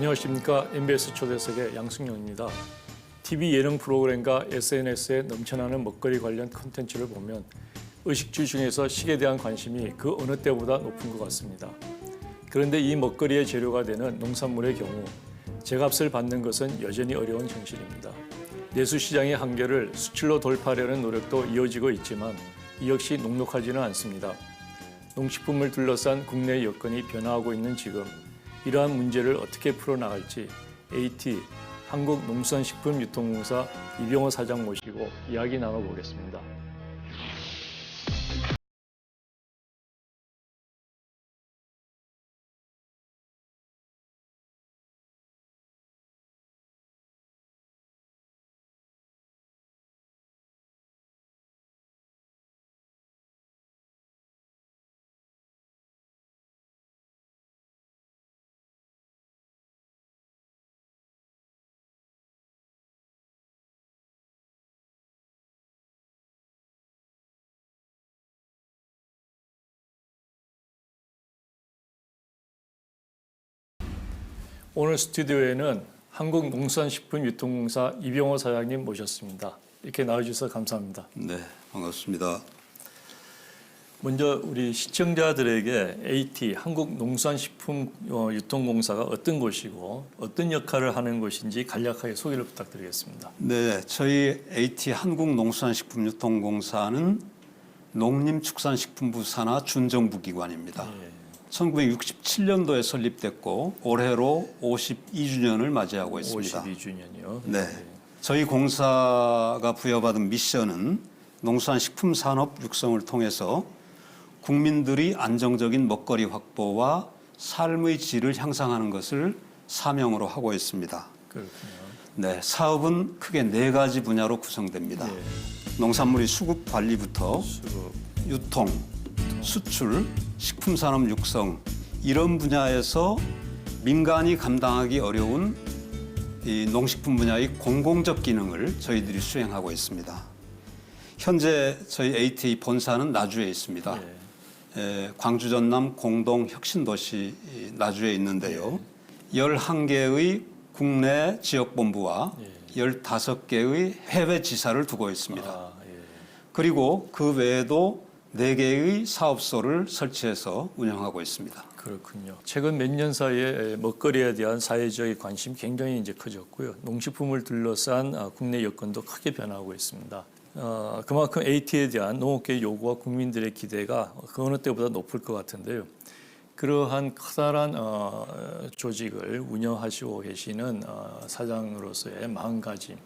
안녕하십니까. MBS 초대석의 양승용입니다. TV 예능 프로그램과 SNS에 넘쳐나는 먹거리 관련 콘텐츠를 보면 의식주 중에서 식에 대한 관심이 그 어느 때보다 높은 것 같습니다. 그런데 이 먹거리의 재료가 되는 농산물의 경우 제값을 받는 것은 여전히 어려운 현실입니다. 내수시장의 한계를 수출로 돌파하려는 노력도 이어지고 있지만 이 역시 녹록하지는 않습니다. 농식품을 둘러싼 국내 여건이 변화하고 있는 지금 이러한 문제를 어떻게 풀어나갈지 AT 한국농수산식품유통공사 이병호 사장 모시고 이야기 나눠보겠습니다. 오늘 스튜디오에는 한국농수산식품유통공사 이병호 사장님 모셨습니다. 이렇게 나와주셔서 감사합니다. 네, 반갑습니다. 먼저 우리 시청자들에게 AT 한국농수산식품유통공사가 어떤 곳이고 어떤 역할을 하는 곳인지 간략하게 소개를 부탁드리겠습니다. 네, 저희 AT 한국농수산식품유통공사는 농림축산식품부 산하 준정부 기관입니다. 네. 1967년도에 설립됐고 올해로 52주년을 맞이하고 있습니다. 52주년이요? 네. 저희 공사가 부여받은 미션은 농수산식품 산업 육성을 통해서 국민들이 안정적인 먹거리 확보와 삶의 질을 향상하는 것을 사명으로 하고 있습니다. 그렇군요. 네, 사업은 크게 4가지 분야로 구성됩니다. 네. 농산물의 수급 관리부터 유통, 수출, 식품산업 육성 이런 분야에서 민간이 감당하기 어려운 이 농식품 분야의 공공적 기능을 저희들이 수행하고 있습니다. 현재 저희 ATA 본사는 나주에 있습니다. 네. 광주 전남 공동 혁신도시 나주에 있는데요. 네. 11개의 국내 지역본부와 네. 15개의 해외 지사를 두고 있습니다. 예. 그리고 그 외에도 4개의 사업소를 설치해서 운영하고 있습니다. 그렇군요. 최근 몇 년 사이에 먹거리에 대한 사회적인 관심이 굉장히 이제 커졌고요. 농식품을 둘러싼 국내 여건도 크게 변화하고 있습니다. 그만큼 AT에 대한 농업계의 요구와 국민들의 기대가 그 어느 때보다 높을 것 같은데요. 그러한 커다란 조직을 운영하시고 계시는 사장으로서의 마음가짐이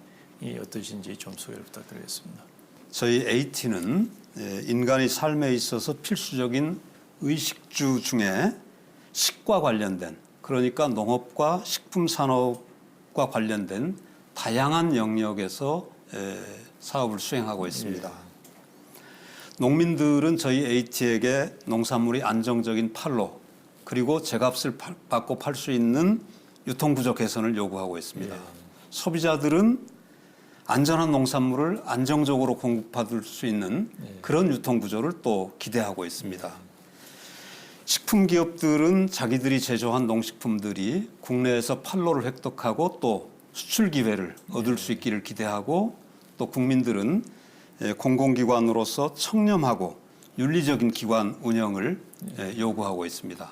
어떠신지 좀 소개를 부탁드리겠습니다. 저희 AT는 인간의 삶에 있어서 필수적인 의식주 중에 식과 관련된, 그러니까 농업과 식품산업과 관련된 다양한 영역에서 사업을 수행하고 있습니다. 예. 농민들은 저희 AT에게 농산물이 안정적인 판로 그리고 제값을 받고 팔 수 있는 유통구조 개선을 요구하고 있습니다. 예. 소비자들은 안전한 농산물을 안정적으로 공급받을 수 있는 그런 유통구조를 또 기대하고 있습니다. 식품기업들은 자기들이 제조한 농식품들이 국내에서 판로를 획득하고 또 수출 기회를 얻을 수 있기를 기대하고 또 국민들은 공공기관으로서 청렴하고 윤리적인 기관 운영을 요구하고 있습니다.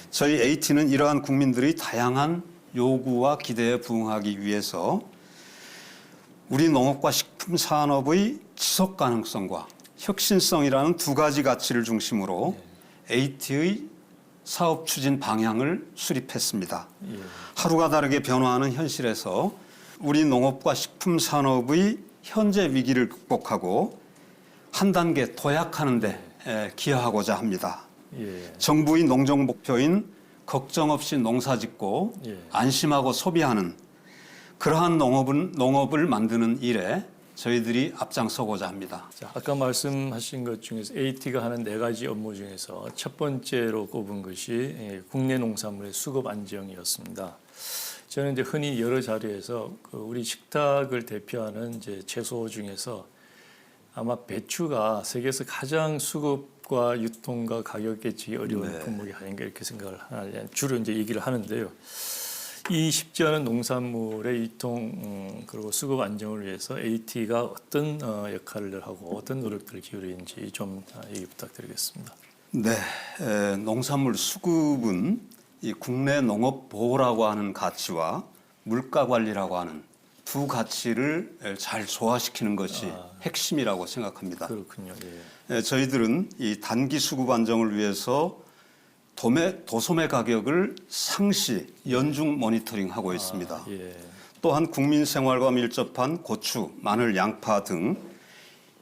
저희 AT는 이러한 국민들의 다양한 요구와 기대에 부응하기 위해서 우리 농업과 식품 산업의 지속 가능성과 혁신성이라는 2가지 가치를 중심으로 AT의 사업 추진 방향을 수립했습니다. 하루가 다르게 변화하는 현실에서 우리 농업과 식품 산업의 현재 위기를 극복하고 한 단계 도약하는 데 기여하고자 합니다. 정부의 농정 목표인 걱정 없이 농사 짓고 안심하고 소비하는 그러한 농업을 만드는 일에 저희들이 앞장서고자 합니다. 자, 아까 말씀하신 것 중에서 AT가 하는 4가지 업무 중에서 첫 번째로 꼽은 것이 국내 농산물의 수급 안정이었습니다. 저는 이제 흔히 여러 자리에서 우리 식탁을 대표하는 이제 채소 중에서 아마 배추가 세계에서 가장 수급과 유통과 가격 예측이 어려운 품목이 아닌가 이렇게 생각을 주로 이제 얘기를 하는데요. 이 쉽지 않은 농산물의 유통 그리고 수급 안정을 위해서 AT가 어떤 역할을 하고 어떤 노력들을 기울이는지 좀 얘기 부탁드리겠습니다. 네, 농산물 수급은 이 국내 농업 보호라고 하는 가치와 물가 관리라고 하는 두 가치를 잘 조화시키는 것이 핵심이라고 생각합니다. 그렇군요. 저희들은 이 단기 수급 안정을 위해서 도소매 가격을 상시 연중 모니터링하고 있습니다. 또한 국민 생활과 밀접한 고추, 마늘, 양파 등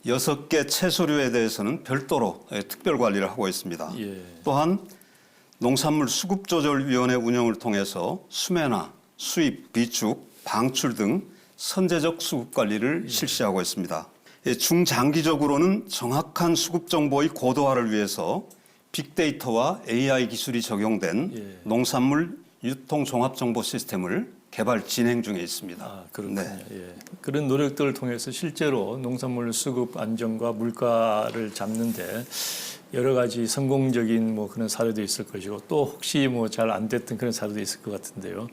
6개 채소류에 대해서는 별도로 특별 관리를 하고 있습니다. 또한 농산물 수급조절위원회 운영을 통해서 수매나 수입, 비축, 방출 등 선제적 수급 관리를 실시하고 있습니다. 중장기적으로는 정확한 수급 정보의 고도화를 위해서 빅데이터와 AI 기술이 적용된 농산물 유통 종합 정보 시스템을 개발 진행 중에 있습니다. 그렇군요. 그런 노력들을 통해서 실제로 농산물 수급 안정과 물가를 잡는데 여러 가지 성공적인 뭐 그런 사례도 있을 것이고 또 혹시 뭐 잘 안 됐던 그런 사례도 있을 것 같은데요.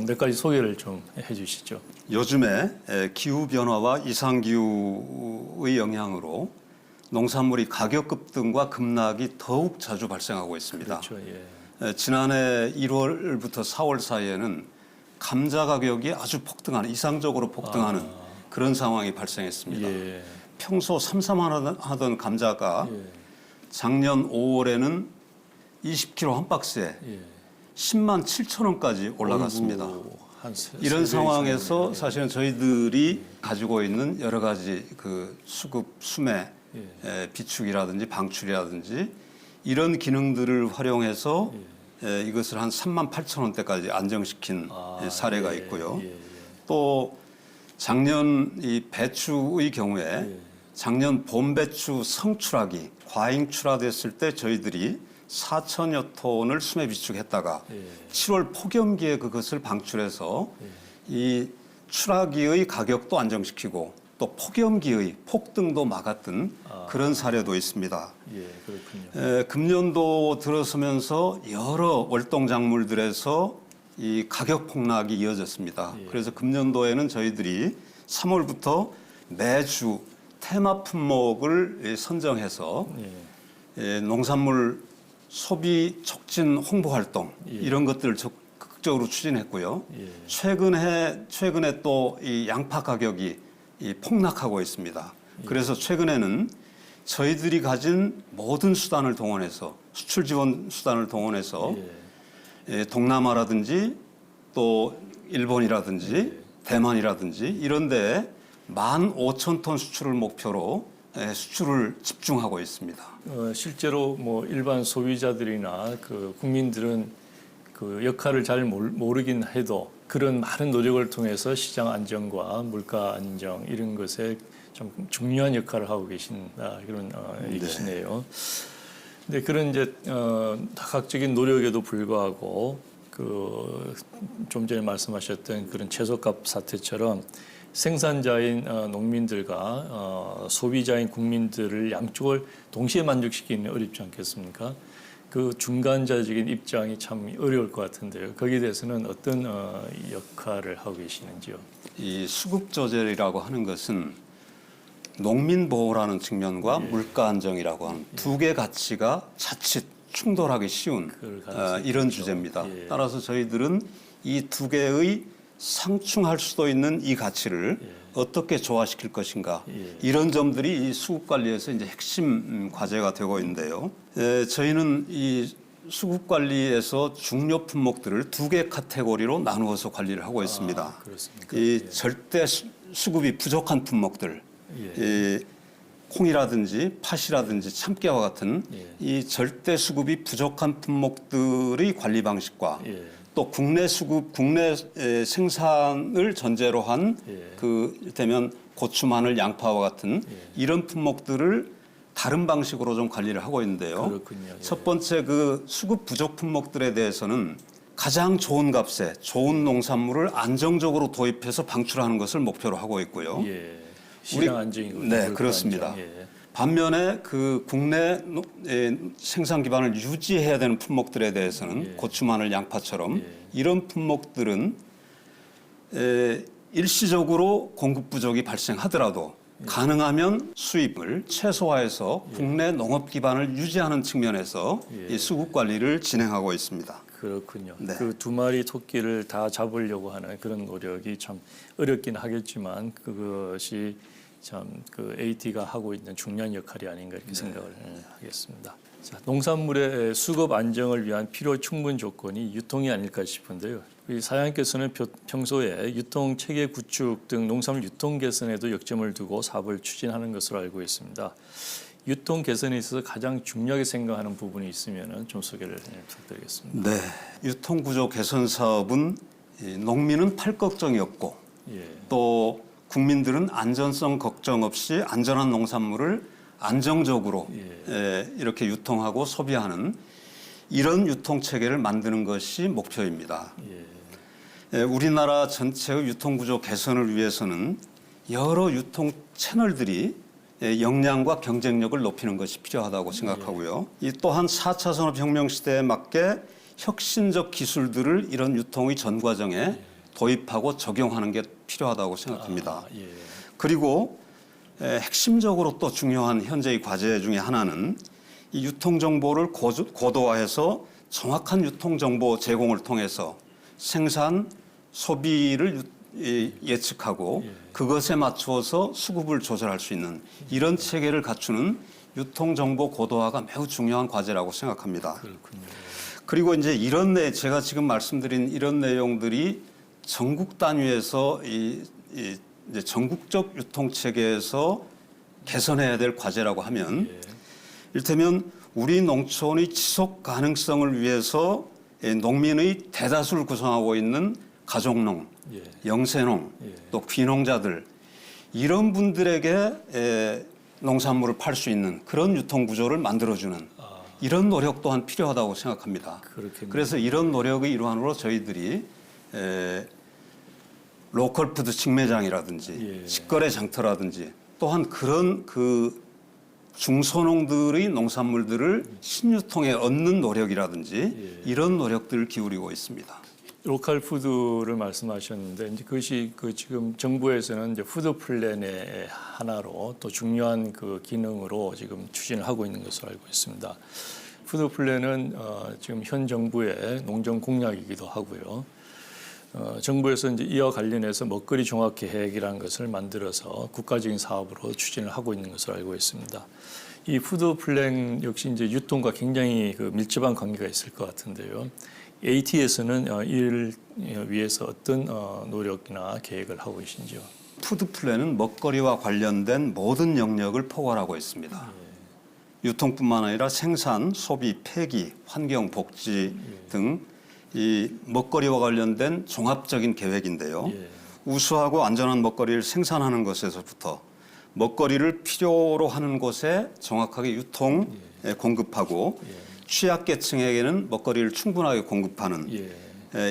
몇 가지 소개를 좀 해주시죠. 요즘에 기후 변화와 이상 기후의 영향으로 농산물이 가격 급등과 급락이 더욱 자주 발생하고 있습니다. 그렇죠. 지난해 1월부터 4월 사이에는 감자 가격이 아주 폭등하는 이상적으로 폭등하는 그런 상황이 발생했습니다. 평소 삼삼하던 감자가 작년 5월에는 20kg 한 박스에 10만 7천 원까지 올라갔습니다. 이런 상황에서 사실은 저희들이 가지고 있는 여러 가지 그 수급, 수매, 비축이라든지 방출이라든지 이런 기능들을 활용해서 이것을 한 3만 8천 원대까지 안정시킨 사례가 있고요. 또 작년 이 배추의 경우에 작년 봄 배추 성출하기 과잉 출하됐을 때 저희들이 4천여 톤을 수매 비축했다가 7월 폭염기에 그것을 방출해서 이 출하기의 가격도 안정시키고 또 폭염기의 폭등도 막았던 그런 사례도 있습니다. 그렇군요. 금년도 들어서면서 여러 월동 작물들에서 이 가격 폭락이 이어졌습니다. 그래서 금년도에는 저희들이 3월부터 매주 테마 품목을 선정해서 농산물 소비 촉진 홍보 활동 이런 것들을 적극적으로 추진했고요. 최근에 또 이 양파 가격이 폭락하고 있습니다. 그래서 최근에는 저희들이 가진 모든 수단을 동원해서 수출 지원 수단을 동원해서 동남아라든지 또 일본이라든지 대만이라든지 이런 데 15,000톤 수출을 목표로 수출을 집중하고 있습니다. 실제로 뭐 일반 소비자들이나 그 국민들은 그 역할을 잘 모르긴 해도 그런 많은 노력을 통해서 시장 안정과 물가 안정 이런 것에 좀 중요한 역할을 하고 계신 그런 얘기시네요. 근데 그런 이제 다각적인 노력에도 불구하고 그 좀 전에 말씀하셨던 그런 채소값 사태처럼 생산자인 농민들과 소비자인 국민들을 양쪽을 동시에 만족시키는 어렵지 않겠습니까? 그 중간자적인 입장이 참 어려울 것 같은데요. 거기에 대해서는 어떤 역할을 하고 계시는지요? 이 수급 조절이라고 하는 것은 농민 보호라는 측면과 물가 안정이라고 하는 두 개 가치가 자칫 충돌하기 쉬운 이런 주제입니다. 따라서 저희들은 이 두 개의 상충할 수도 있는 이 가치를 어떻게 조화시킬 것인가 이런 점들이 이 수급 관리에서 이제 핵심 과제가 되고 있는데요. 저희는 이 수급 관리에서 중요 품목들을 두 개 카테고리로 나누어서 관리를 하고 있습니다. 그렇습니까? 이 절대 수급이 부족한 품목들, 이 콩이라든지 팥이라든지 참깨와 같은 이 절대 수급이 부족한 품목들의 관리 방식과 또 국내 수급, 국내 생산을 전제로 한 그 이를테면 고추, 마늘, 양파와 같은 이런 품목들을 다른 방식으로 좀 관리를 하고 있는데요. 그렇군요. 첫 번째 그 수급 부족 품목들에 대해서는 가장 좋은 값에 좋은 농산물을 안정적으로 도입해서 방출하는 것을 목표로 하고 있고요. 시장 안정이군요. 네, 그렇습니다. 반면에 그 국내 생산 기반을 유지해야 되는 품목들에 대해서는 고추, 마늘, 양파처럼 이런 품목들은 일시적으로 공급 부족이 발생하더라도 가능하면 수입을 최소화해서 국내 농업 기반을 유지하는 측면에서 이 수급 관리를 진행하고 있습니다. 그렇군요. 네. 그 두 마리 토끼를 다 잡으려고 하는 그런 노력이 참 어렵긴 하겠지만 그것이 참 그 AT가 하고 있는 중요한 역할이 아닌가 이렇게 생각을 하겠습니다. 자, 농산물의 수급 안정을 위한 필요 충분 조건이 유통이 아닐까 싶은데요. 이 사장님께서는 평소에 유통 체계 구축 등 농산물 유통 개선에도 역점을 두고 사업을 추진하는 것으로 알고 있습니다. 유통 개선에 있어서 가장 중요하게 생각하는 부분이 있으면 좀 소개를 부탁드리겠습니다. 네, 유통 구조 개선 사업은 농민은 팔 걱정이 없고 또 국민들은 안전성 걱정 없이 안전한 농산물을 안정적으로 이렇게 유통하고 소비하는 이런 유통 체계를 만드는 것이 목표입니다. 우리나라 전체의 유통 구조 개선을 위해서는 여러 유통 채널들이 역량과 경쟁력을 높이는 것이 필요하다고 생각하고요. 이 또한 4차 산업혁명 시대에 맞게 혁신적 기술들을 이런 유통의 전 과정에 도입하고 적용하는 게 필요하다고 생각합니다. 그리고 핵심적으로 또 중요한 현재의 과제 중에 하나는 이 유통 정보를 고도화해서 정확한 유통 정보 제공을 통해서 생산, 소비를 예측하고 그것에 맞추어서 수급을 조절할 수 있는 이런 체계를 갖추는 유통 정보 고도화가 매우 중요한 과제라고 생각합니다. 그렇군요. 그리고 이제 제가 지금 말씀드린 이런 내용들이 전국 단위에서 이제 전국적 유통 체계에서 개선해야 될 과제라고 하면 이를테면 우리 농촌의 지속 가능성을 위해서 농민의 대다수를 구성하고 있는 가족농, 영세농, 또 귀농자들 이런 분들에게 농산물을 팔 수 있는 그런 유통 구조를 만들어주는 이런 노력 또한 필요하다고 생각합니다. 그렇겠네요. 그래서 이런 노력의 일환으로 저희들이 로컬 푸드 직매장이라든지 직거래 장터라든지 또한 그런 그 중소농들의 농산물들을 신유통에 얻는 노력이라든지 이런 노력들을 기울이고 있습니다. 로컬 푸드를 말씀하셨는데 이제 그것이 지금 정부에서는 이제 푸드 플랜의 하나로 또 중요한 그 기능으로 지금 추진을 하고 있는 것으로 알고 있습니다. 푸드 플랜은 지금 현 정부의 농정 공약이기도 하고요. 정부에서 이제 이와 관련해서 먹거리 종합 계획이라는 것을 만들어서 국가적인 사업으로 추진을 하고 있는 것으로 알고 있습니다. 이 푸드 플랜 역시 이제 유통과 굉장히 그 밀접한 관계가 있을 것 같은데요. AT에서는 이를 위해서 어떤 노력이나 계획을 하고 계신지요? 푸드 플랜은 먹거리와 관련된 모든 영역을 포괄하고 있습니다. 유통뿐만 아니라 생산, 소비, 폐기, 환경, 복지 등 이 먹거리와 관련된 종합적인 계획인데요. 우수하고 안전한 먹거리를 생산하는 것에서부터 먹거리를 필요로 하는 곳에 정확하게 공급하고 취약계층에게는 먹거리를 충분하게 공급하는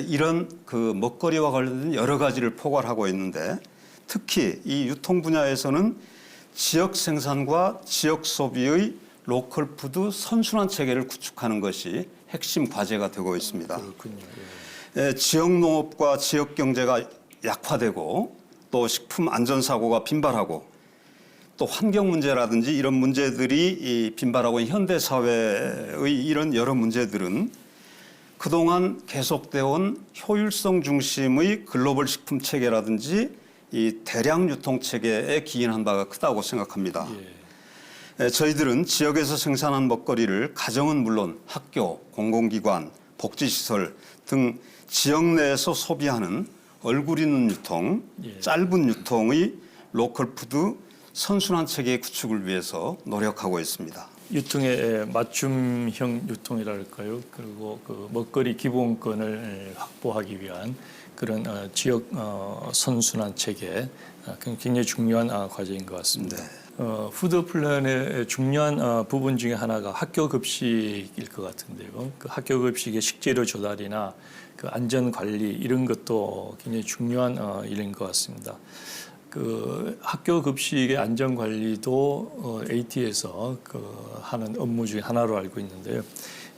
이런 그 먹거리와 관련된 여러 가지를 포괄하고 있는데 특히 이 유통 분야에서는 지역 생산과 지역 소비의 로컬 푸드 선순환 체계를 구축하는 것이 핵심 과제가 되고 있습니다. 그렇군요. 지역 농업과 지역 경제가 약화되고 또 식품 안전 사고가 빈발하고 또 환경 문제라든지 이런 문제들이 빈발하고 있는 현대 사회의 이런 여러 문제들은 그동안 계속되어 온 효율성 중심의 글로벌 식품 체계라든지 이 대량 유통 체계에 기인한 바가 크다고 생각합니다. 저희들은 지역에서 생산한 먹거리를 가정은 물론 학교, 공공기관, 복지시설 등 지역 내에서 소비하는 얼굴 있는 유통, 짧은 유통의 로컬 푸드 선순환 체계 구축을 위해서 노력하고 있습니다. 유통의 맞춤형 유통이랄까요? 그리고 그 먹거리 기본권을 확보하기 위한 그런 지역 선순환 체계 굉장히 중요한 과제인 것 같습니다. 푸드 플랜의 중요한 부분 중에 하나가 학교 급식일 것 같은데요. 그 학교 급식의 식재료 조달이나 그 안전 관리 이런 것도 굉장히 중요한 일인 것 같습니다. 그 학교 급식의 안전 관리도 AT에서 하는 업무 중에 하나로 알고 있는데요.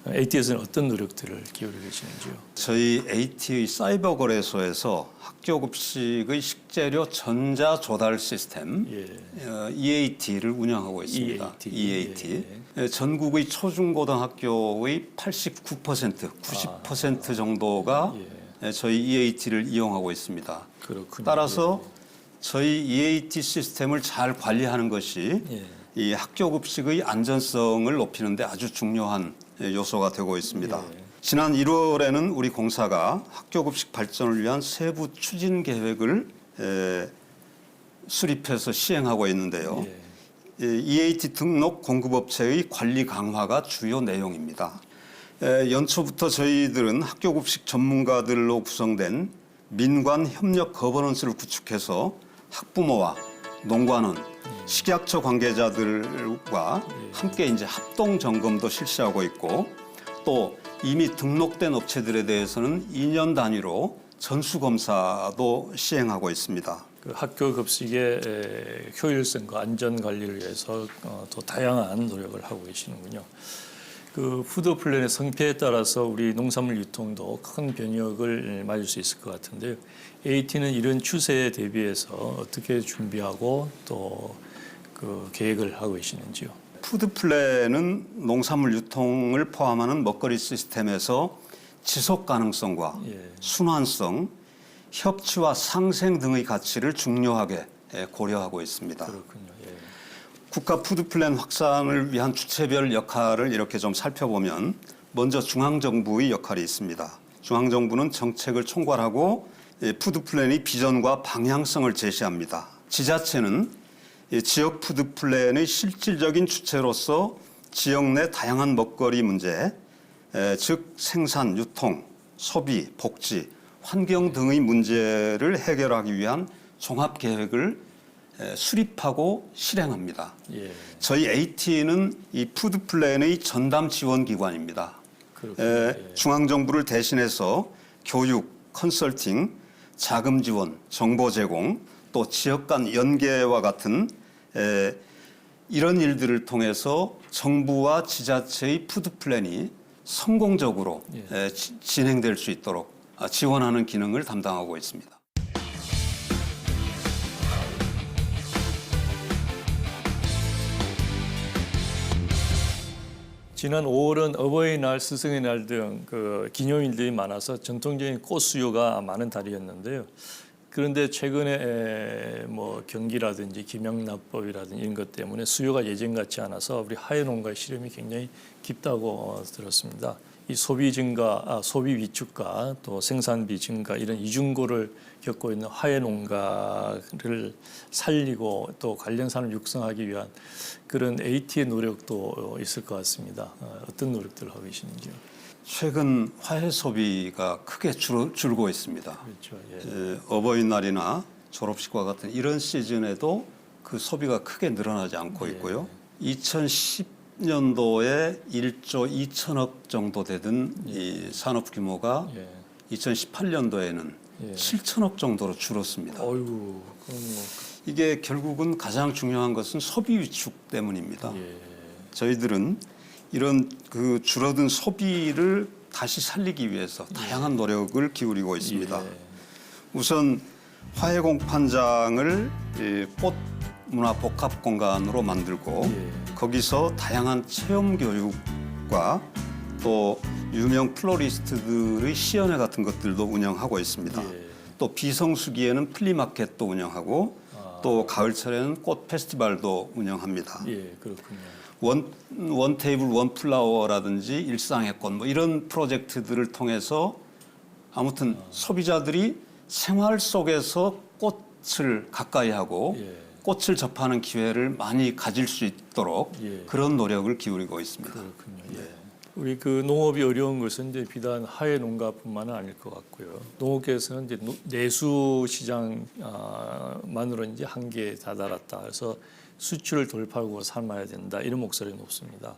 AT에서는 어떤 노력들을 기울이고 계시는지요? 저희 AT의 사이버 거래소에서 학교 급식의 식재료 전자 조달 시스템 EAT를 운영하고 있습니다. EAT. 전국의 초중고등학교의 89%, 90% 정도가 저희 EAT를 이용하고 있습니다. 그렇군요. 따라서 저희 EAT 시스템을 잘 관리하는 것이 이 학교 급식의 안전성을 높이는 데 아주 중요한 요소가 되고 있습니다. 지난 1월에는 우리 공사가 학교 급식 발전을 위한 세부 추진 계획을 수립해서 시행하고 있는데요. EAT 등록 공급업체의 관리 강화가 주요 내용입니다. 연초부터 저희들은 학교 급식 전문가들로 구성된 민관 협력 거버넌스를 구축해서 학부모와 농관원, 식약처 관계자들과 함께 이제 합동 점검도 실시하고 있고 또 이미 등록된 업체들에 대해서는 2년 단위로 전수 검사도 시행하고 있습니다. 그 학교 급식의 효율성과 안전 관리를 위해서 또 다양한 노력을 하고 계시는군요. 그 푸드 플랜의 성패에 따라서 우리 농산물 유통도 큰 변혁을 맞을 수 있을 것 같은데요. AT는 이런 추세에 대비해서 어떻게 준비하고 또 그 계획을 하고 계시는지요? 푸드 플랜은 농산물 유통을 포함하는 먹거리 시스템에서 지속 가능성과 순환성, 협치와 상생 등의 가치를 중요하게 고려하고 있습니다. 그렇군요. 국가 푸드 플랜 확산을 위한 주체별 역할을 이렇게 좀 살펴보면 먼저 중앙정부의 역할이 있습니다. 중앙정부는 정책을 총괄하고 푸드 플랜의 비전과 방향성을 제시합니다. 지자체는 지역 푸드 플랜의 실질적인 주체로서 지역 내 다양한 먹거리 문제, 즉 생산, 유통, 소비, 복지, 환경 등의 문제를 해결하기 위한 종합 계획을 수립하고 실행합니다. 저희 AT는 이 푸드 플랜의 전담 지원 기관입니다. 중앙정부를 대신해서 교육, 컨설팅, 자금 지원, 정보 제공, 또 지역 간 연계와 같은 이런 일들을 통해서 정부와 지자체의 푸드 플랜이 성공적으로 진행될 수 있도록 지원하는 기능을 담당하고 있습니다. 지난 5월은 어버이날, 스승의 날 등 그 기념일들이 많아서 전통적인 꽃 수요가 많은 달이었는데요. 그런데 최근에 뭐 경기라든지 김영란법이라든지 이런 것 때문에 수요가 예전 같지 않아서 우리 하회농가의 시름이 굉장히 깊다고 들었습니다. 이 소비 증가, 소비 위축과 또 생산비 증가 이런 이중고를 겪고 있는 하회농가를 살리고 또 관련 산업을 육성하기 위한 그런 AT의 노력도 있을 것 같습니다. 어떤 노력들을 하고 계시는지요? 최근 화훼 소비가 크게 줄고 있습니다. 그렇죠. 어버이날이나 졸업식과 같은 이런 시즌에도 그 소비가 크게 늘어나지 않고 있고요. 2010년도에 1조 2천억 정도 되던 이 산업 규모가 2018년도에는 7천억 정도로 줄었습니다. 어이구, 이게 결국은 가장 중요한 것은 소비 위축 때문입니다. 저희들은 이런 그 줄어든 소비를 다시 살리기 위해서 다양한 노력을 기울이고 있습니다. 우선 화훼 공판장을 꽃 문화 복합 공간으로 만들고 거기서 다양한 체험 교육과 또 유명 플로리스트들의 시연회 같은 것들도 운영하고 있습니다. 또 비성수기에는 플리마켓도 운영하고 또 가을철에는 꽃 페스티벌도 운영합니다. 그렇군요. 원 테이블 원 플라워라든지 일상의 꽃 뭐 이런 프로젝트들을 통해서 아무튼 소비자들이 생활 속에서 꽃을 가까이 하고 꽃을 접하는 기회를 많이 가질 수 있도록 그런 노력을 기울이고 있습니다. 그렇군요. 우리 그 농업이 어려운 것은 이제 비단 하회 농가뿐만은 아닐 것 같고요. 농업계에서는 이제 내수 시장만으로 이제 한계에 다다랐다. 그래서 수출을 돌파하고 삶아야 된다. 이런 목소리가 높습니다.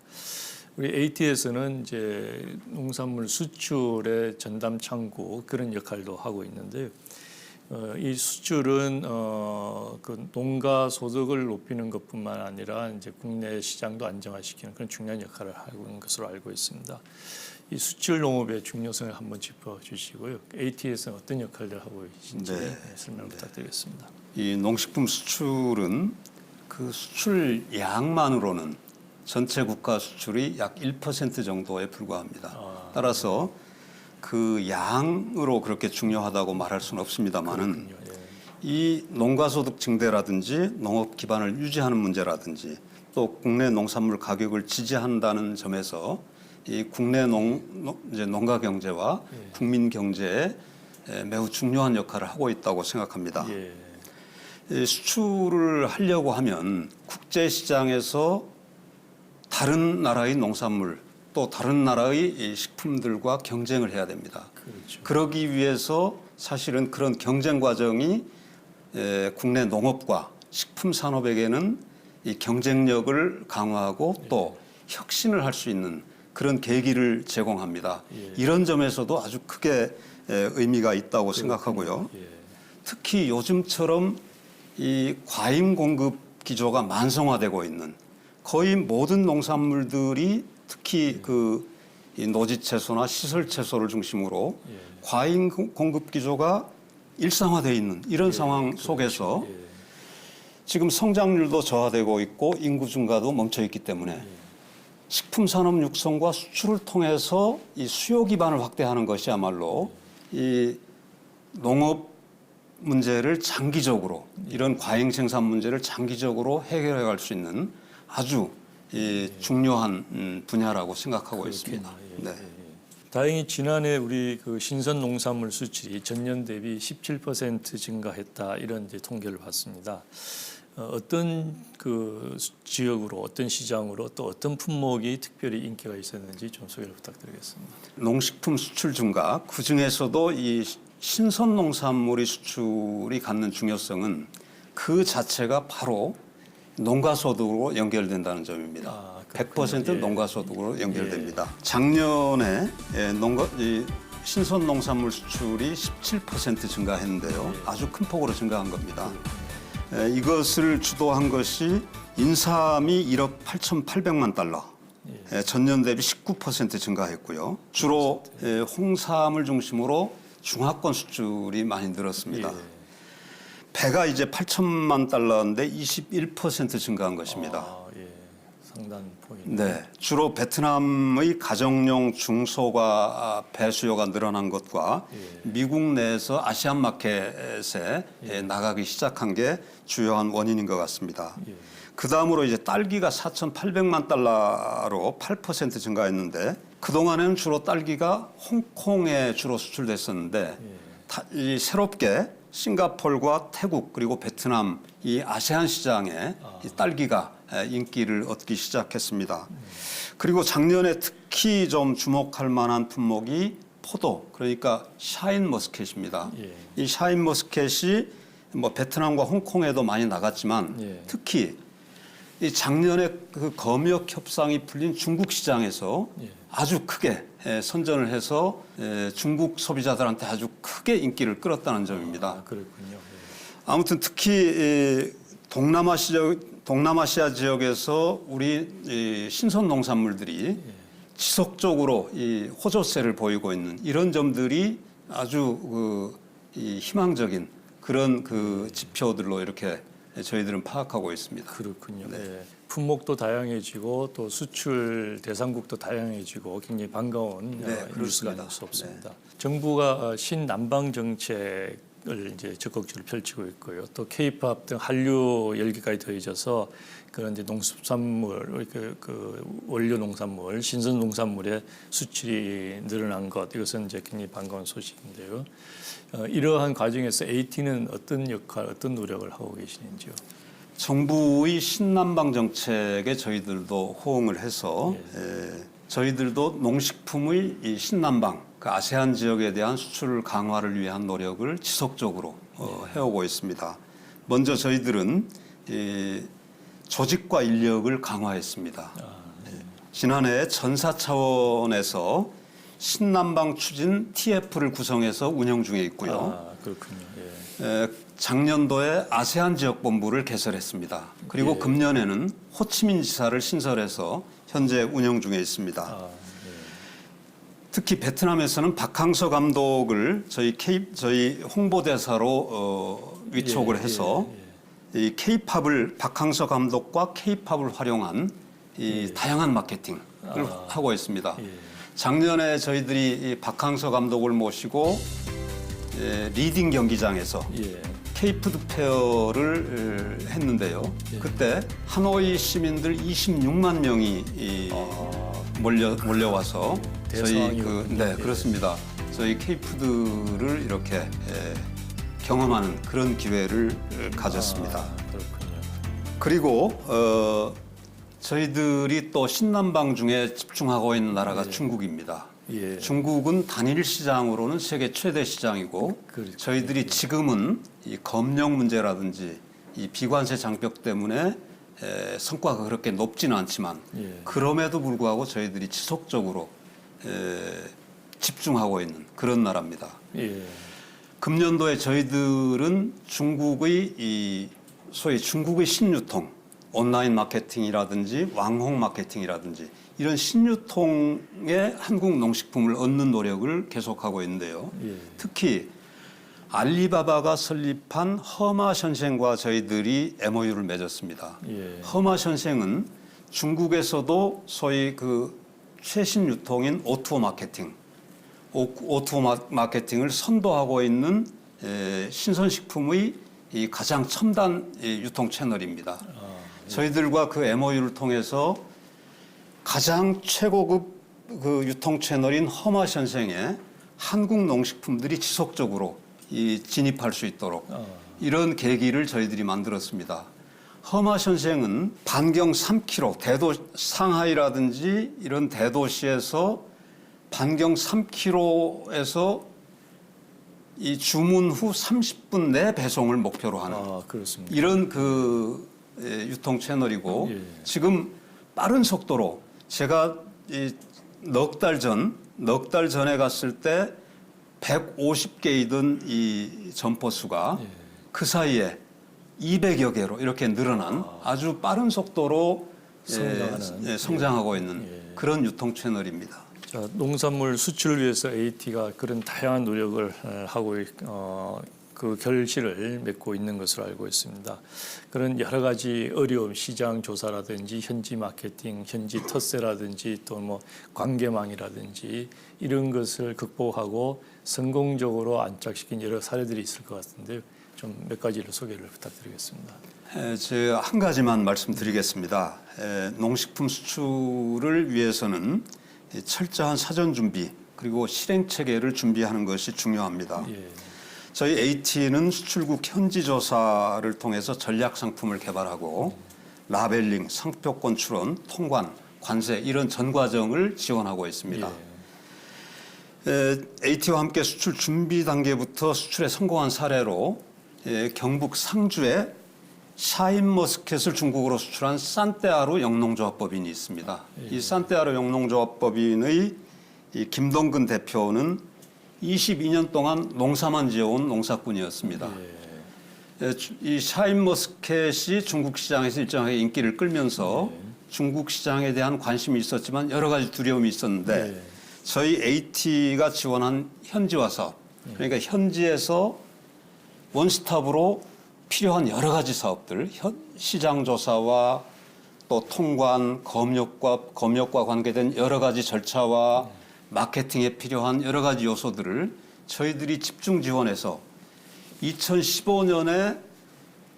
우리 AT에서는 이제 농산물 수출의 전담 창구 그런 역할도 하고 있는데요. 이 수출은 그 농가 소득을 높이는 것뿐만 아니라 이제 국내 시장도 안정화시키는 그런 중요한 역할을 하고 있는 것으로 알고 있습니다. 이 수출 농업의 중요성을 한번 짚어주시고요. ATS는 어떤 역할을 하고 계신지 설명 부탁드리겠습니다. 이 농식품 수출은 그 수출 양만으로는 전체 국가 수출이 약 1% 정도에 불과합니다. 따라서 그 양으로 그렇게 중요하다고 말할 수는 없습니다만은 이 농가소득 증대라든지 농업 기반을 유지하는 문제라든지 또 국내 농산물 가격을 지지한다는 점에서 이 국내 농가 경제와 국민 경제에 매우 중요한 역할을 하고 있다고 생각합니다. 이 수출을 하려고 하면 국제 시장에서 다른 나라의 농산물 또 다른 나라의 식품들과 경쟁을 해야 됩니다. 그렇죠. 그러기 위해서 사실은 그런 경쟁 과정이 국내 농업과 식품 산업에게는 이 경쟁력을 강화하고 또 혁신을 할 수 있는 그런 계기를 제공합니다. 이런 점에서도 아주 크게 의미가 있다고 생각하고요. 특히 요즘처럼 이 과잉 공급 기조가 만성화되고 있는 거의 모든 농산물들이 특히 이 노지 채소나 시설 채소를 중심으로 과잉 공급 기조가 일상화되어 있는 이런 상황 속에서 지금 성장률도 저하되고 있고 인구 증가도 멈춰 있기 때문에 식품 산업 육성과 수출을 통해서 이 수요 기반을 확대하는 것이야말로 이 농업 문제를 장기적으로 이런 과잉 생산 문제를 장기적으로 해결해 갈 수 있는 아주 중요한 분야라고 생각하고 있습니다. 네. 다행히 지난해 우리 그 신선 농산물 수출이 전년 대비 17% 증가했다 이런 이제 통계를 봤습니다. 어떤 그 지역으로 어떤 시장으로 또 어떤 품목이 특별히 인기가 있었는지 좀 소개를 부탁드리겠습니다. 농식품 수출 증가 그 중에서도 이 신선 농산물의 수출이 갖는 중요성은 그 자체가 바로 농가소득으로 연결된다는 점입니다. 100% 농가소득으로 연결됩니다. 작년에 이 신선 농산물 수출이 17% 증가했는데요. 아주 큰 폭으로 증가한 겁니다. 이것을 주도한 것이 인삼이 1억 8,800만 달러, 전년 대비 19% 증가했고요. 주로 홍삼을 중심으로 중화권 수출이 많이 늘었습니다. 배가 이제 8천만 달러인데 21% 증가한 것입니다. 상당 포인트. 네, 주로 베트남의 가정용 중소가 배 수요가 늘어난 것과 미국 내에서 아시안 마켓에 나가기 시작한 게 주요한 원인인 것 같습니다. 그 다음으로 이제 딸기가 4,800만 달러로 8% 증가했는데 그 동안에는 주로 딸기가 홍콩에 주로 수출됐었는데 이 새롭게 싱가포르와 태국 그리고 베트남 이 아세안 시장에 이 딸기가 인기를 얻기 시작했습니다. 그리고 작년에 특히 좀 주목할 만한 품목이 포도 그러니까 샤인 머스켓입니다. 이 샤인 머스켓이 뭐 베트남과 홍콩에도 많이 나갔지만 특히 이 작년에 그 검역 협상이 풀린 중국 시장에서 아주 크게 선전을 해서 중국 소비자들한테 아주 크게 인기를 끌었다는 점입니다. 그렇군요. 아무튼 특히 동남아시아 지역에서 우리 신선 농산물들이 지속적으로 이 호조세를 보이고 있는 이런 점들이 아주 희망적인 그런 그 지표들로 이렇게 저희들은 파악하고 있습니다. 그렇군요. 네. 품목도 다양해지고 또 수출 대상국도 다양해지고 굉장히 반가운 뉴스가 아닐 수 없습니다. 정부가 신남방 정책을 이제 적극적으로 펼치고 있고요. 또 K-팝 등 한류 열기까지 더해져서 그런 이제 농수산물, 그 원료 농산물, 신선 농산물의 수출이 늘어난 것 이것은 이제 굉장히 반가운 소식인데요. 이러한 과정에서 AT는 어떤 역할, 어떤 노력을 하고 계시는지요? 정부의 신남방 정책에 저희들도 호응을 해서 저희들도 농식품의 이 신남방, 그 아세안 지역에 대한 수출 강화를 위한 노력을 지속적으로 해오고 있습니다. 먼저 저희들은 조직과 인력을 강화했습니다. 지난해 전사 차원에서 신남방 추진 TF를 구성해서 운영 중에 있고요. 그렇군요. 예. 작년도에 아세안 지역 본부를 개설했습니다. 그리고 예. 금년에는 호치민 지사를 신설해서 현재 운영 중에 있습니다. 아, 특히 베트남에서는 박항서 감독을 저희 홍보대사로 위촉을 예, 해서 이 K-팝을 박항서 감독과 K-팝을 활용한 이 다양한 마케팅을 하고 있습니다. 예. 작년에 저희들이 이 박항서 감독을 모시고 리딩 경기장에서 예. K-푸드 페어를 했는데요. 그때 하노이 시민들 26만 명이 몰려와서 저희 대성황이군요. 그렇습니다. 저희 K-푸드를 이렇게 경험하는 그런 기회를 가졌습니다. 그렇군요. 그리고 저희들이 또 신남방 중에 집중하고 있는 나라가 중국입니다. 예. 중국은 단일 시장으로는 세계 최대 시장이고 그렇죠. 저희들이 지금은 이 검역 문제라든지 이 비관세 장벽 때문에 성과가 그렇게 높지는 않지만 예. 그럼에도 불구하고 저희들이 지속적으로 집중하고 있는 그런 나라입니다. 예. 금년도에 저희들은 중국의 이 소위 중국의 신유통, 온라인 마케팅이라든지 왕홍 마케팅이라든지 이런 신유통의 한국 농식품을 얻는 노력을 계속하고 있는데요. 예. 특히 알리바바가 설립한 허마션생과 저희들이 MOU를 맺었습니다. 예. 허마션생은 중국에서도 소위 그 최신 유통인 O2O 마케팅, O2O 마케팅을 선도하고 있는 신선식품의 이 가장 첨단 유통 채널입니다. 저희들과 그 MOU를 통해서 가장 최고급 그 유통 채널인 허마션생에 한국 농식품들이 지속적으로 진입할 수 있도록 이런 계기를 저희들이 만들었습니다. 허마션생은 반경 3km, 상하이라든지 이런 대도시에서 반경 3km에서 이 주문 후 30분 내 배송을 목표로 하는 그렇습니다. 이런 그 유통 채널이고 예. 지금 빠른 속도로 제가 넉 달 전에 갔을 때 150개이던 이 점포 수가 그 사이에 200여 개로 이렇게 늘어난 아주 빠른 속도로 성장하고 있는 그런 유통 채널입니다. 자, 농산물 수출을 위해서 AT가 그런 다양한 노력을 하고 그 결실을 맺고 있는 것으로 알고 있습니다. 그런 여러 가지 어려움, 시장 조사라든지 현지 마케팅, 현지 텃세라든지 또 뭐 관계망이라든지 이런 것을 극복하고 성공적으로 안착시킨 여러 사례들이 있을 것 같은데요. 좀 몇 가지를 소개를 부탁드리겠습니다. 제가 한 가지만 말씀드리겠습니다. 농식품 수출을 위해서는 철저한 사전 준비 그리고 실행 체계를 준비하는 것이 중요합니다. 예. 저희 AT는 수출국 현지 조사를 통해서 전략 상품을 개발하고 라벨링, 상표권 출원, 통관, 관세 이런 전 과정을 지원하고 있습니다. AT와 함께 수출 준비 단계부터 수출에 성공한 사례로 경북 상주에 샤인머스켓을 중국으로 수출한 산떼아루 영농조합법인이 있습니다. 이 산떼아루 영농조합법인의 이 김동근 대표는 22년 동안 농사만 지어온 농사꾼이었습니다. 이 샤인머스켓이 중국 시장에서 일정하게 인기를 끌면서 중국 시장에 대한 관심이 있었지만 여러 가지 두려움이 있었는데 저희 AT가 지원한 현지화 사업, 그러니까 현지에서 원스톱으로 필요한 여러 가지 사업들, 시장 조사와 또 통관, 검역과 관계된 여러 가지 절차와 마케팅에 필요한 여러 가지 요소들을 저희들이 집중 지원해서 2015년에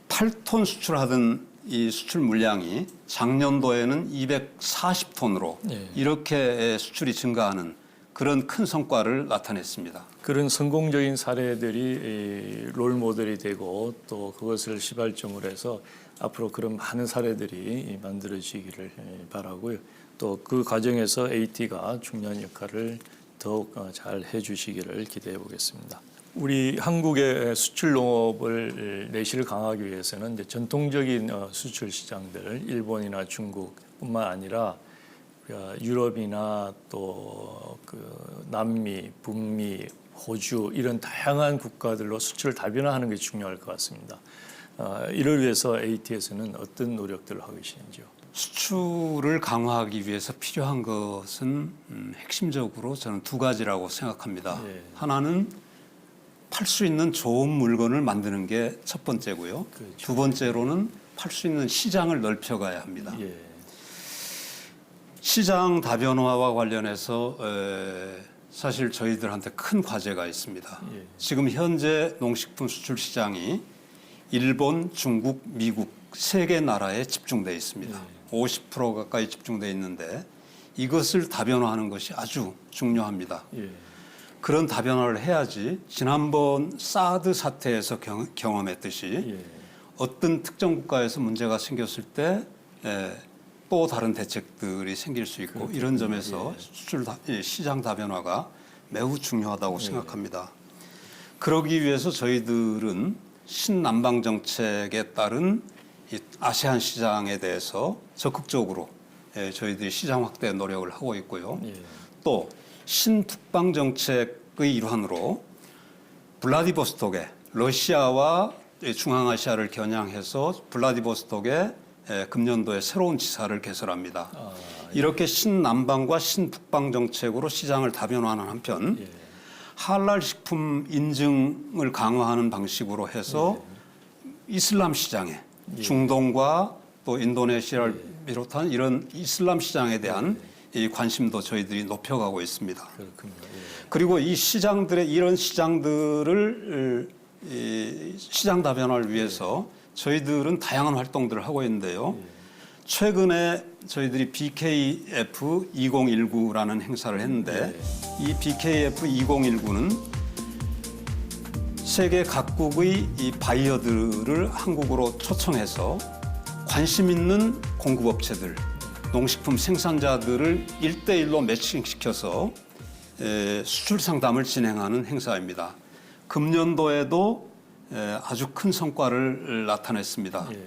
8톤 수출하던 이 수출 물량이 작년도에는 240톤으로 이렇게 수출이 증가하는 그런 큰 성과를 나타냈습니다. 그런 성공적인 사례들이 롤 모델이 되고 또 그것을 시발점으로 해서 앞으로 그런 많은 사례들이 만들어지기를 바라고요. 또 그 과정에서 AT가 중요한 역할을 더욱 잘 해주시기를 기대해 보겠습니다. 우리 한국의 수출 농업을 내실을 강화하기 위해서는 이제 전통적인 수출 시장들, 일본이나 중국뿐만 아니라 유럽이나 또 그 남미, 북미, 호주 이런 다양한 국가들로 수출을 다변화하는 게 중요할 것 같습니다. 이를 위해서 AT에서는 어떤 노력들을 하고 계시는지요? 수출을 강화하기 위해서 필요한 것은 핵심적으로 저는 두 가지라고 생각합니다. 예. 하나는 팔 수 있는 좋은 물건을 만드는 게 첫 번째고요. 그렇죠. 두 번째로는 팔 수 있는 시장을 넓혀가야 합니다. 예. 시장 다변화와 관련해서 사실 저희들한테 큰 과제가 있습니다. 예. 지금 현재 농식품 수출 시장이 일본, 중국, 미국 세 개 나라에 집중되어 있습니다. 50% 가까이 집중되어 있는데 이것을 다변화하는 것이 아주 중요합니다. 예. 그런 다변화를 해야지 지난번 사드 사태에서 경험했듯이 예. 어떤 특정 국가에서 문제가 생겼을 때 또 다른 대책들이 생길 수 있고 그렇군요. 이런 점에서 예. 수출 시장 다변화가 매우 중요하다고 생각합니다. 그러기 위해서 저희들은 신남방 정책에 따른 이 아세안 시장에 대해서 적극적으로 저희들이 시장 확대 노력을 하고 있고요. 예. 또 신북방 정책의 일환으로 블라디보스톡에 러시아와 중앙아시아를 겨냥해서 블라디보스톡에 금년도에 새로운 지사를 개설합니다. 이렇게 신남방과 신북방 정책으로 시장을 다변화하는 한편 예. 할랄 식품 인증을 강화하는 방식으로 해서 이슬람 시장에 중동과 또 인도네시아를 비롯한 이런 이슬람 시장에 대한 이 관심도 저희들이 높여가고 있습니다. 그렇군요. 예. 그리고 이 시장들의 이런 시장들을 시장 다변화를 위해서 저희들은 다양한 활동들을 하고 있는데요. 최근에 저희들이 BKF 2019라는 행사를 했는데 이 BKF 2019는 세계 각국의 이 바이어들을 한국으로 초청해서 관심 있는 공급업체들, 농식품 생산자들을 1대1로 매칭시켜서 수출 상담을 진행하는 행사입니다. 금년도에도 아주 큰 성과를 나타냈습니다. 예.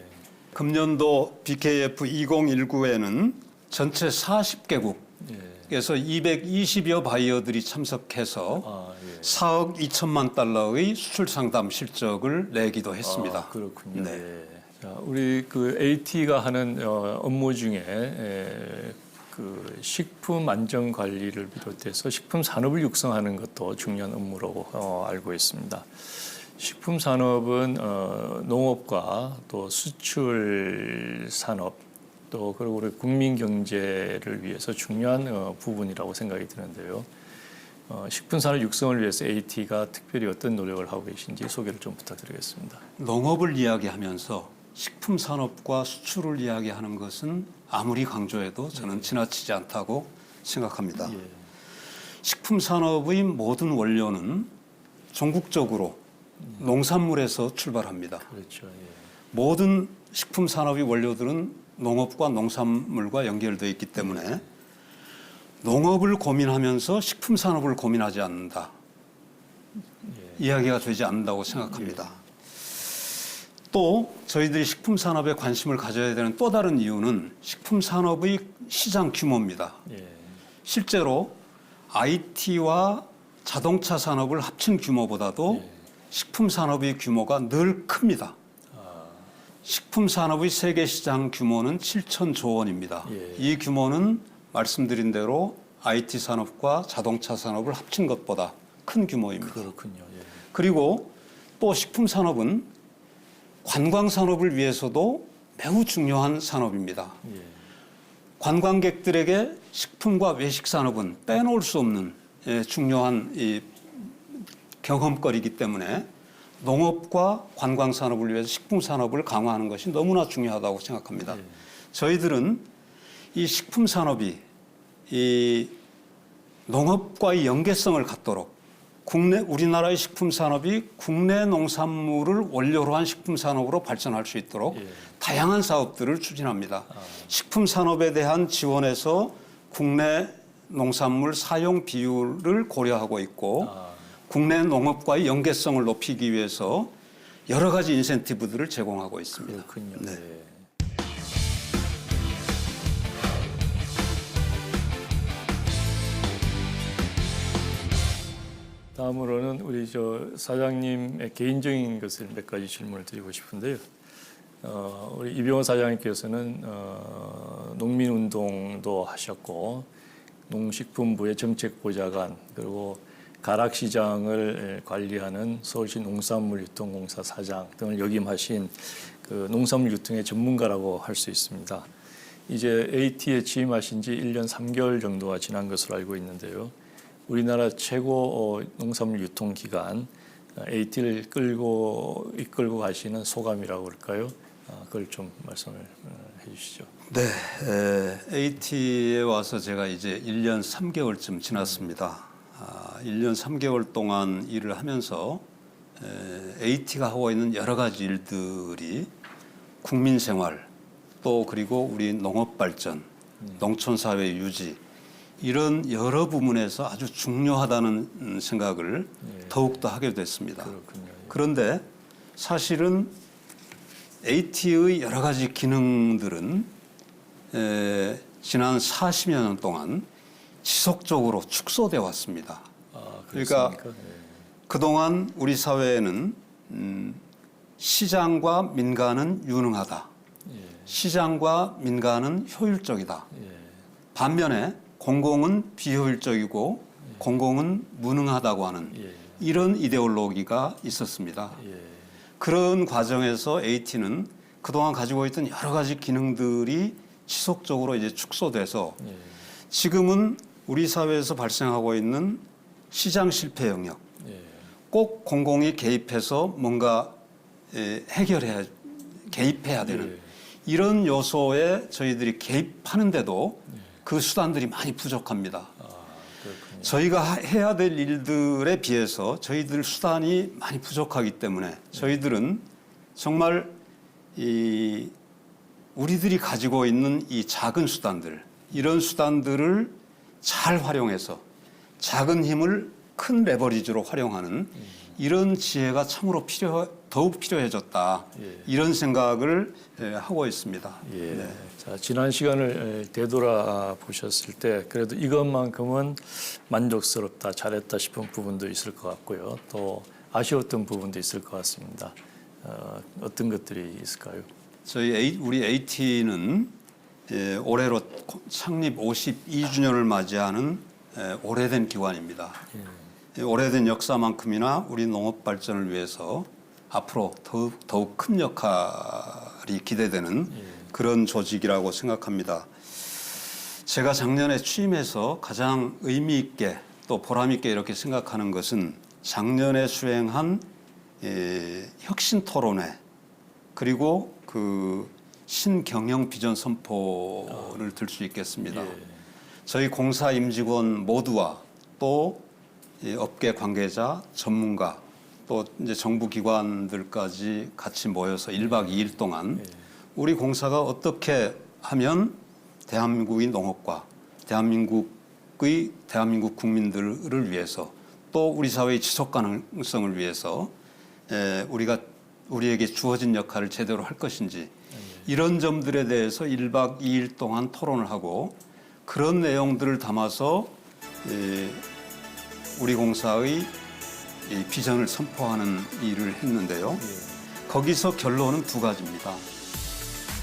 금년도 BKF 2019에는 전체 40개국에서 예. 220여 바이어들이 참석해서 예. 4억 2천만 달러의 수출 상담 실적을 내기도 했습니다. 아, 그렇군요. 네. 예. 자, 우리 그 AT가 하는 업무 중에 그 식품 안전 관리를 비롯해서 식품 산업을 육성하는 것도 중요한 업무로 알고 있습니다. 식품 산업은 농업과 또 수출 산업 또 그리고 우리 국민 경제를 위해서 중요한 부분이라고 생각이 드는데요. 식품 산업 육성을 위해서 AT가 특별히 어떤 노력을 하고 계신지 소개를 좀 부탁드리겠습니다. 농업을 이야기하면서 식품 산업과 수출을 이야기하는 것은 아무리 강조해도 저는 지나치지 않다고 생각합니다. 예. 식품 산업의 모든 원료는 종국적으로 농산물에서 출발합니다. 그렇죠. 예. 모든 식품 산업의 원료들은 농업과 농산물과 연결되어 있기 때문에 농업을 고민하면서 식품 산업을 고민하지 않는다. 이야기가 되지 않는다고 생각합니다. 또 저희들이 식품 산업에 관심을 가져야 되는 또 다른 이유는 식품 산업의 시장 규모입니다. 예. 실제로 IT와 자동차 산업을 합친 규모보다도 식품 산업의 규모가 늘 큽니다. 식품 산업의 세계 시장 규모는 7천조 원입니다. 예. 이 규모는 말씀드린 대로 IT 산업과 자동차 산업을 합친 것보다 큰 규모입니다. 그렇군요. 예. 그리고 또 식품 산업은 관광 산업을 위해서도 매우 중요한 산업입니다. 예. 관광객들에게 식품과 외식 산업은 빼놓을 수 없는 중요한 이 경험거리이기 때문에 농업과 관광 산업을 위해서 식품 산업을 강화하는 것이 너무나 중요하다고 생각합니다. 저희들은 이 식품 산업이 이 농업과의 연계성을 갖도록 우리나라의 식품 산업이 국내 농산물을 원료로 한 식품 산업으로 발전할 수 있도록 다양한 사업들을 추진합니다. 식품 산업에 대한 지원에서 국내 농산물 사용 비율을 고려하고 있고 국내 농업과의 연계성을 높이기 위해서 여러 가지 인센티브들을 제공하고 있습니다. 그렇군요. 네. 네. 다음으로는 우리 사장님의 개인적인 것을 몇 가지 질문을 드리고 싶은데요. 우리 이병호 사장님께서는 농민운동도 하셨고 농식품부의 정책보좌관 그리고 가락시장을 관리하는 서울시 농산물유통공사 사장 등을 역임하신 그 농산물 유통의 전문가라고 할 수 있습니다. 이제 AT에 취임하신 지 1년 3개월 정도가 지난 것으로 알고 있는데요. 우리나라 최고 농산물 유통기관 AT를 이끌고 가시는 소감이라고 그럴까요? 그걸 좀 말씀을 해주시죠. 네, AT에 와서 제가 이제 1년 3개월쯤 지났습니다. 1년 3개월 동안 일을 하면서 AT가 하고 있는 여러 가지 일들이 국민 생활 또 그리고 우리 농업 발전, 농촌 사회 유지 이런 여러 부문에서 아주 중요하다는 생각을 더욱더 하게 됐습니다. 그렇군요. 그런데 사실은 AT의 여러 가지 기능들은 지난 40여 년 동안 지속적으로 축소돼 왔습니다. 그러니까 그동안 우리 사회에는 시장과 민간은 유능하다. 시장과 민간은 효율적이다. 반면에 공공은 비효율적이고 공공은 무능하다고 하는 이런 이데올로기가 있었습니다. 그런 과정에서 AT는 그동안 가지고 있던 여러 가지 기능들이 지속적으로 이제 축소돼서 지금은 우리 사회에서 발생하고 있는 시장 실패 영역, 꼭 공공이 개입해서 뭔가 개입해야 되는 이런 요소에 저희들이 개입하는데도 그 수단들이 많이 부족합니다. 저희가 해야 될 일들에 비해서 저희들 수단이 많이 부족하기 때문에 저희들은 정말 우리들이 가지고 있는 이 작은 수단들, 이런 수단들을 잘 활용해서 작은 힘을 큰 레버리지로 활용하는 이런 지혜가 참으로 더욱 필요해졌다. 이런 생각을 하고 있습니다. 네. 자, 지난 시간을 되돌아 보셨을 때 그래도 이것만큼은 만족스럽다, 잘했다 싶은 부분도 있을 것 같고요. 또 아쉬웠던 부분도 있을 것 같습니다. 어떤 것들이 있을까요? 우리 AT는 올해로 창립 52주년을 맞이하는 오래된 기관입니다. 오래된 역사만큼이나 우리 농업 발전을 위해서 앞으로 더욱 큰 역할이 기대되는 그런 조직이라고 생각합니다. 제가 작년에 취임해서 가장 의미 있게 또 보람 있게 이렇게 생각하는 것은 작년에 수행한 혁신 토론회 그리고 그 신경영 비전 선포를 들 수 있겠습니다. 저희 공사 임직원 모두와 또 업계 관계자, 전문가, 또 이제 정부 기관들까지 같이 모여서 1박 2일 동안 우리 공사가 어떻게 하면 대한민국의 농업과 대한민국 국민들을 위해서 또 우리 사회의 지속 가능성을 위해서 우리에게 주어진 역할을 제대로 할 것인지 이런 점들에 대해서 1박 2일 동안 토론을 하고 그런 내용들을 담아서 우리 공사의 비전을 선포하는 일을 했는데요. 거기서 결론은 두 가지입니다.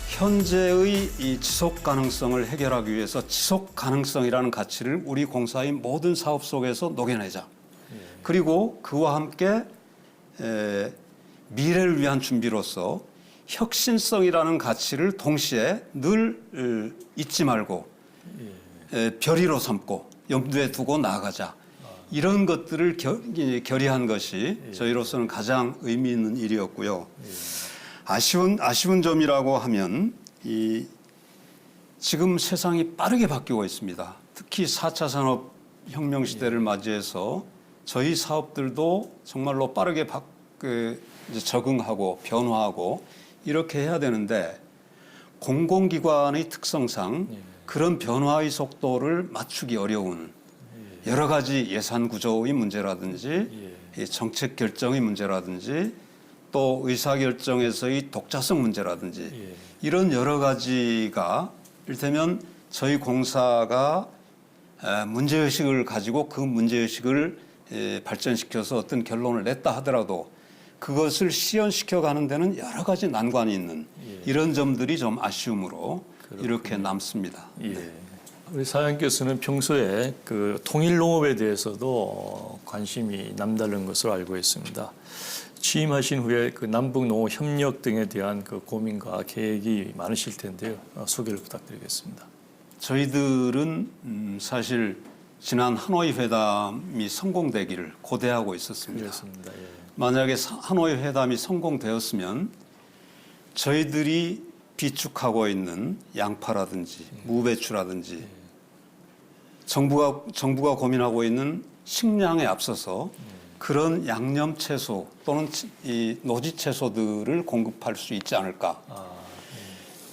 현재의 이 지속 가능성을 해결하기 위해서 지속 가능성이라는 가치를 우리 공사의 모든 사업 속에서 녹여내자. 그리고 그와 함께 미래를 위한 준비로서 혁신성이라는 가치를 동시에 늘 잊지 말고 별의로 삼고 염두에 두고 나아가자. 이런 것들을 결의한 것이 저희로서는 가장 의미 있는 일이었고요. 아쉬운 점이라고 하면 지금 세상이 빠르게 바뀌고 있습니다. 특히 4차 산업혁명 시대를 맞이해서 저희 사업들도 정말로 빠르게 적응하고 변화하고 이렇게 해야 되는데 공공기관의 특성상 그런 변화의 속도를 맞추기 어려운 여러 가지 예산 구조의 문제라든지 정책 결정의 문제라든지 또 의사결정에서의 독자성 문제라든지 이런 여러 가지가 이를테면 저희 공사가 문제의식을 가지고 그 문제의식을 발전시켜서 어떤 결론을 냈다 하더라도 그것을 실현시켜 가는 데는 여러 가지 난관이 있는 이런 점들이 좀 아쉬움으로 이렇게 남습니다. 예. 우리 사장님께서는 평소에 그 통일 농업에 대해서도 관심이 남다른 것으로 알고 있습니다. 취임하신 후에 그 남북 농업 협력 등에 대한 그 고민과 계획이 많으실 텐데요. 소개를 부탁드리겠습니다. 저희들은 사실 지난 하노이 회담이 성공되기를 고대하고 있었습니다. 그렇습니다. 예. 만약에 하노이 회담이 성공되었으면 저희들이 비축하고 있는 양파라든지 무배추라든지 정부가 고민하고 있는 식량에 앞서서 그런 양념 채소 또는 이 노지 채소들을 공급할 수 있지 않을까.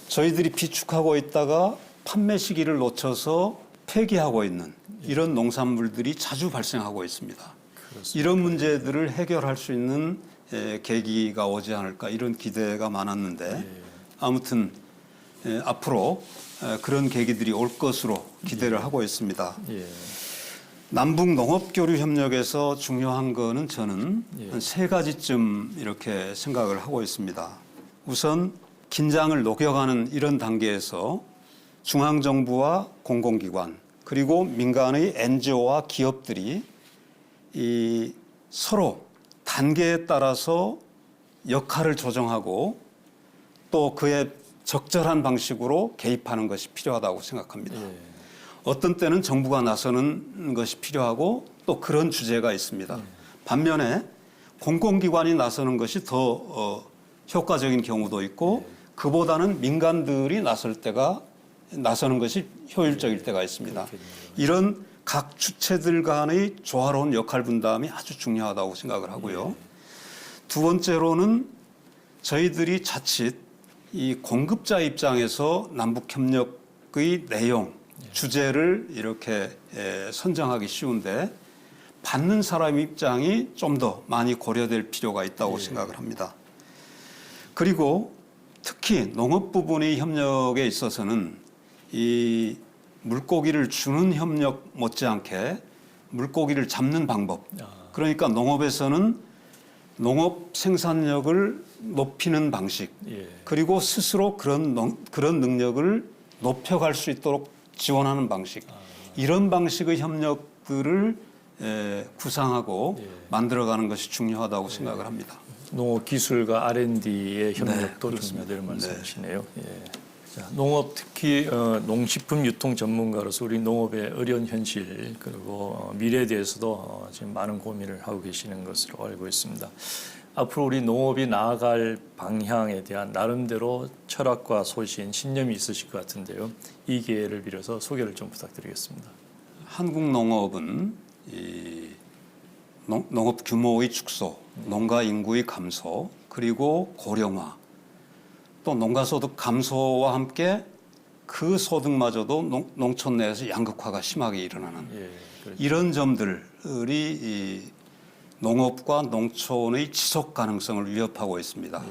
저희들이 비축하고 있다가 판매 시기를 놓쳐서 폐기하고 있는 이런 농산물들이 자주 발생하고 있습니다. 그렇습니다. 이런 문제들을 해결할 수 있는 계기가 오지 않을까 이런 기대가 많았는데 아무튼 앞으로 그런 계기들이 올 것으로 기대를 하고 있습니다. 예. 남북 농업교류 협력에서 중요한 거는 저는 한 세 가지쯤 이렇게 생각을 하고 있습니다. 우선 긴장을 녹여가는 이런 단계에서 중앙정부와 공공기관 그리고 민간의 NGO와 기업들이 이 서로 단계에 따라서 역할을 조정하고 또 그에 적절한 방식으로 개입하는 것이 필요하다고 생각합니다. 어떤 때는 정부가 나서는 것이 필요하고 또 그런 주제가 있습니다. 반면에 공공기관이 나서는 것이 더 효과적인 경우도 있고 그보다는 민간들이 나서는 것이 효율적일 때가 있습니다. 이런 각 주체들 간의 조화로운 역할 분담이 아주 중요하다고 생각을 하고요. 두 번째로는 저희들이 자칫 이 공급자 입장에서 남북협력의 내용, 주제를 이렇게 선정하기 쉬운데 받는 사람 입장이 좀 더 많이 고려될 필요가 있다고 생각을 합니다. 그리고 특히 농업 부분의 협력에 있어서는 이 물고기를 주는 협력 못지않게 물고기를 잡는 방법. 그러니까 농업에서는 농업 생산력을 높이는 방식. 그리고 스스로 그런 능력을 높여갈 수 있도록 지원하는 방식. 이런 방식의 협력들을 구상하고 만들어가는 것이 중요하다고 생각을 합니다. 농업 기술과 R&D의 협력도 중요하다는 말씀이시네요. 자, 농업 특히 농식품 유통 전문가로서 우리 농업의 어려운 현실 그리고 미래에 대해서도 지금 많은 고민을 하고 계시는 것으로 알고 있습니다. 앞으로 우리 농업이 나아갈 방향에 대한 나름대로 철학과 소신, 신념이 있으실 것 같은데요. 이 기회를 빌어서 소개를 좀 부탁드리겠습니다. 한국 농업은 이 농업 규모의 축소, 농가 인구의 감소, 그리고 고령화, 또 농가소득 감소와 함께 그 소득마저도 농촌 내에서 양극화가 심하게 일어나는 그렇죠. 이런 점들이 이 농업과 농촌의 지속 가능성을 위협하고 있습니다.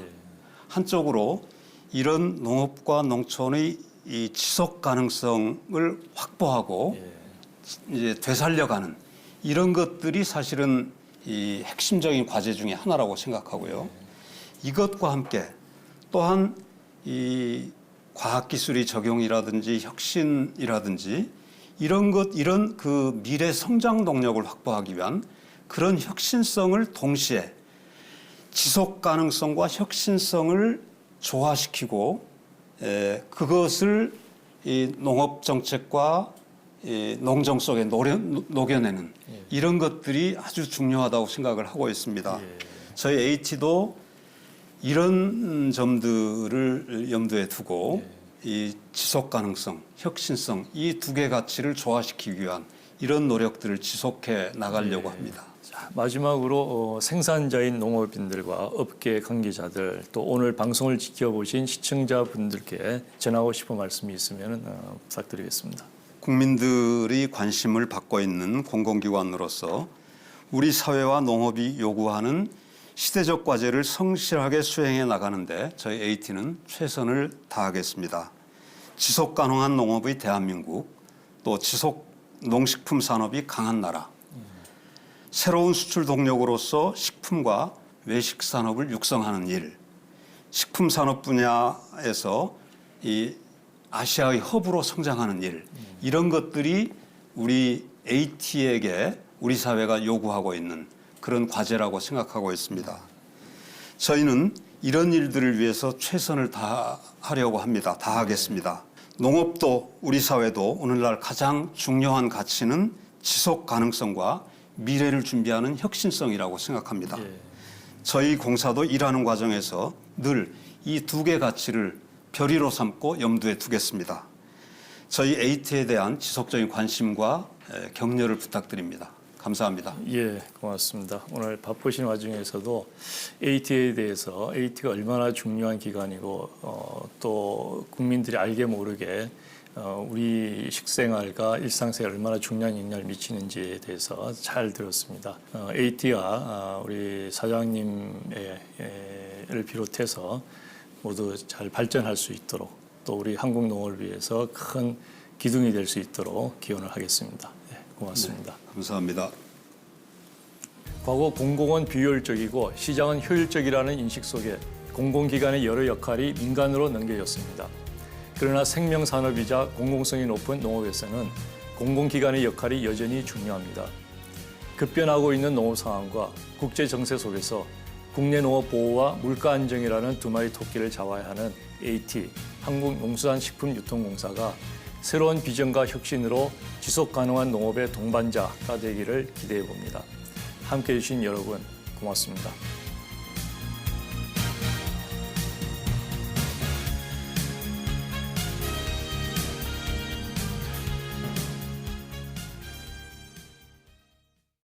한쪽으로 이런 농업과 농촌의 이 지속 가능성을 확보하고 이제 되살려가는 이런 것들이 사실은 이 핵심적인 과제 중에 하나라고 생각하고요. 이것과 함께 또한 이 과학기술의 적용이라든지 혁신이라든지 이런 그 미래 성장 동력을 확보하기 위한 그런 혁신성을 동시에 지속 가능성과 혁신성을 조화시키고 그것을 이 농업 정책과 이 농정 속에 녹여내는 이런 것들이 아주 중요하다고 생각을 하고 있습니다. 저희 AT도 이런 점들을 염두에 두고 이 지속 가능성, 혁신성 이 두 개 가치를 조화시키기 위한 이런 노력들을 지속해 나가려고 합니다. 자, 마지막으로 생산자인 농업인들과 업계 관계자들 또 오늘 방송을 지켜보신 시청자분들께 전하고 싶은 말씀이 있으면 부탁드리겠습니다. 국민들이 관심을 받고 있는 공공기관으로서 우리 사회와 농업이 요구하는 시대적 과제를 성실하게 수행해 나가는데 저희 AT는 최선을 다하겠습니다. 지속 가능한 농업의 대한민국, 또 지속 농식품 산업이 강한 나라, 새로운 수출 동력으로서 식품과 외식 산업을 육성하는 일, 식품 산업 분야에서 이 아시아의 허브로 성장하는 일, 이런 것들이 우리 AT에게 우리 사회가 요구하고 있는 그런 과제라고 생각하고 있습니다. 저희는 이런 일들을 위해서 최선을 다하려고 합니다. 다하겠습니다. 농업도 우리 사회도 오늘날 가장 중요한 가치는 지속 가능성과 미래를 준비하는 혁신성이라고 생각합니다. 저희 공사도 일하는 과정에서 늘 이 두 개 가치를 별의로 삼고 염두에 두겠습니다. 저희 AT에 대한 지속적인 관심과 격려를 부탁드립니다. 감사합니다. 예, 고맙습니다. 오늘 바쁘신 와중에서도 AT에 대해서 AT가 얼마나 중요한 기관이고 또 국민들이 알게 모르게 우리 식생활과 일상생활에 얼마나 중요한 영향을 미치는지에 대해서 잘 들었습니다. AT가 우리 사장님을 비롯해서 모두 잘 발전할 수 있도록 또 우리 한국 농업을 위해서 큰 기둥이 될 수 있도록 기원을 하겠습니다. 네, 고맙습니다. 네, 감사합니다. 과거 공공은 비효율적이고 시장은 효율적이라는 인식 속에 공공기관의 여러 역할이 민간으로 넘겨졌습니다. 그러나 생명산업이자 공공성이 높은 농업에서는 공공기관의 역할이 여전히 중요합니다. 급변하고 있는 농업 상황과 국제 정세 속에서 국내 농업 보호와 물가 안정이라는 두 마리 토끼를 잡아야 하는 AT, 한국농수산식품유통공사가 새로운 비전과 혁신으로 지속 가능한 농업의 동반자가 되기를 기대해 봅니다. 함께해 주신 여러분 고맙습니다.